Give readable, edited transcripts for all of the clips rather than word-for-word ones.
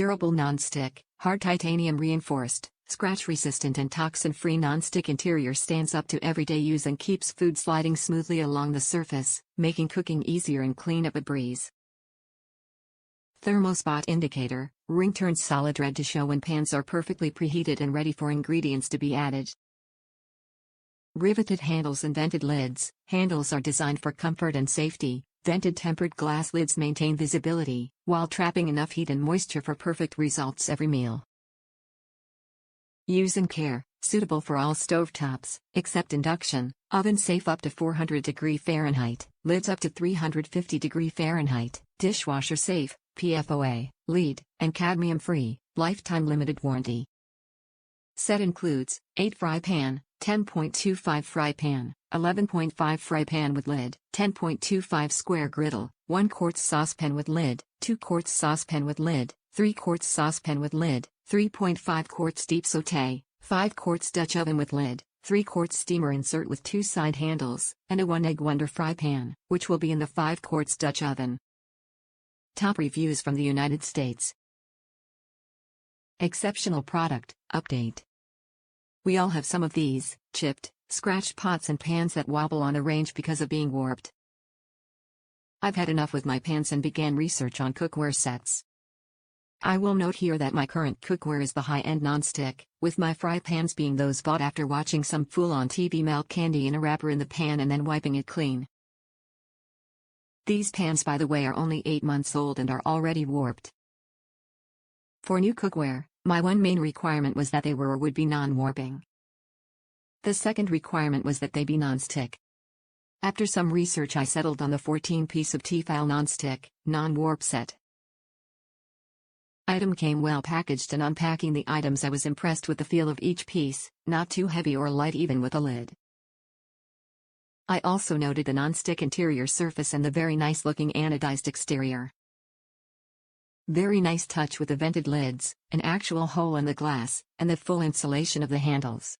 Durable nonstick, hard titanium reinforced, scratch-resistant and toxin-free nonstick interior stands up to everyday use and keeps food sliding smoothly along the surface, making cooking easier and cleanup a breeze. Thermo Spot Indicator, ring turns solid red to show when pans are perfectly preheated and ready for ingredients to be added. Riveted handles and vented lids. Handles are designed for comfort and safety. Vented tempered glass lids maintain visibility, while trapping enough heat and moisture for perfect results every meal. USE&CARE, suitable for all stovetops, except induction, oven safe up to 400°F, lids up to 350°F, dishwasher safe, Pfoa, lead, and cadmium free, lifetime limited warranty. Set includes 8 fry pan, 10.25 fry pan, 11.5 fry pan with lid, 10.25 square griddle, 1 quarts saucepan with lid, 2 quarts saucepan with lid, 3 quarts saucepan with lid, 3.5 quarts deep sauté, 5 quarts Dutch oven with lid, 3 quarts steamer insert with 2 side handles, and a 1 egg wonder fry pan, which will be in the 5 quarts Dutch oven. Top reviews from the United States. Exceptional product, update. We all have some of these, chipped, scratched pots and pans that wobble on a range because of being warped. I've had enough with my pans and began research on cookware sets. I will note here that my current cookware is the high-end non-stick, with my fry pans being those bought after watching some fool on TV melt candy in a wrapper in the pan and then wiping it clean. These pans, by the way, are only 8 months old and are already warped. For new cookware, my one main requirement was that they were or would be non-warping. The second requirement was that they be non-stick. After some research, I settled on the 14-piece of T-fal non-stick, non-warp set. Item came well packaged, and unpacking the items I was impressed with the feel of each piece, not too heavy or light even with a lid. I also noted the non-stick interior surface and the very nice looking anodized exterior. Very nice touch with the vented lids, an actual hole in the glass, and the full insulation of the handles.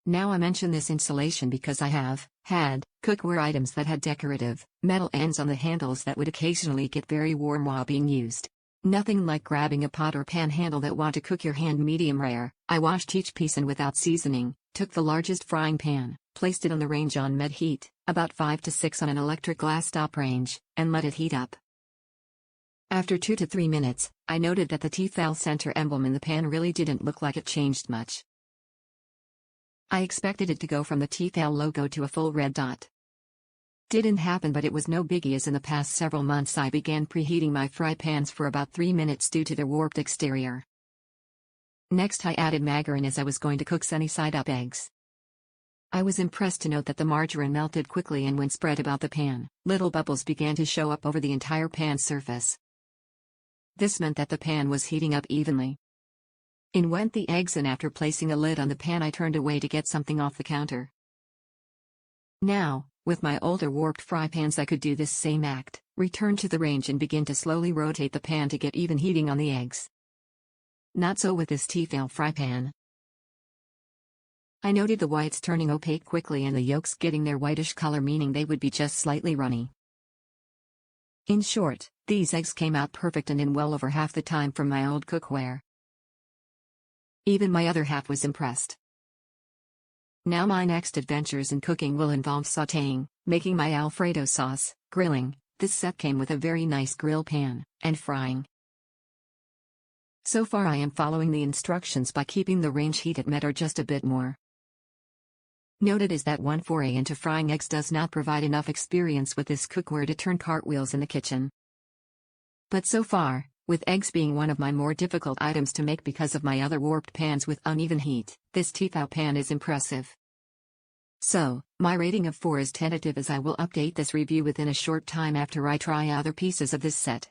Now I mention this insulation because I have had cookware items that had decorative, metal ends on the handles that would occasionally get very warm while being used. Nothing like grabbing a pot or pan handle that want to cook your hand medium rare. I washed each piece and without seasoning, took the largest frying pan, placed it on the range on med heat, about 5 to 6 on an electric glass top range, and let it heat up. After 2 to 3 minutes, I noted that the T-fal center emblem in the pan really didn't look like it changed much. I expected it to go from the T-fal logo to a full red dot. Didn't happen, but it was no biggie, as in the past several months I began preheating my fry pans for about 3 minutes due to their warped exterior. Next I added margarine as I was going to cook sunny side up eggs. I was impressed to note that the margarine melted quickly, and when spread about the pan, little bubbles began to show up over the entire pan surface. This meant that the pan was heating up evenly. In went the eggs, and after placing a lid on the pan I turned away to get something off the counter. Now, with my older warped fry pans I could do this same act, return to the range and begin to slowly rotate the pan to get even heating on the eggs. Not so with this T-fal fry pan. I noted the whites turning opaque quickly and the yolks getting their whitish color, meaning they would be just slightly runny. In short, these eggs came out perfect and in well over half the time from my old cookware. Even my other half was impressed. Now my next adventures in cooking will involve sautéing, making my Alfredo sauce, grilling. This set came with a very nice grill pan, and frying. So far I am following the instructions by keeping the range heat at med or just a bit more. Noted is that one foray into frying eggs does not provide enough experience with this cookware to turn cartwheels in the kitchen. But so far, with eggs being one of my more difficult items to make because of my other warped pans with uneven heat, this T-fal pan is impressive. So, my rating of 4 is tentative, as I will update this review within a short time after I try other pieces of this set.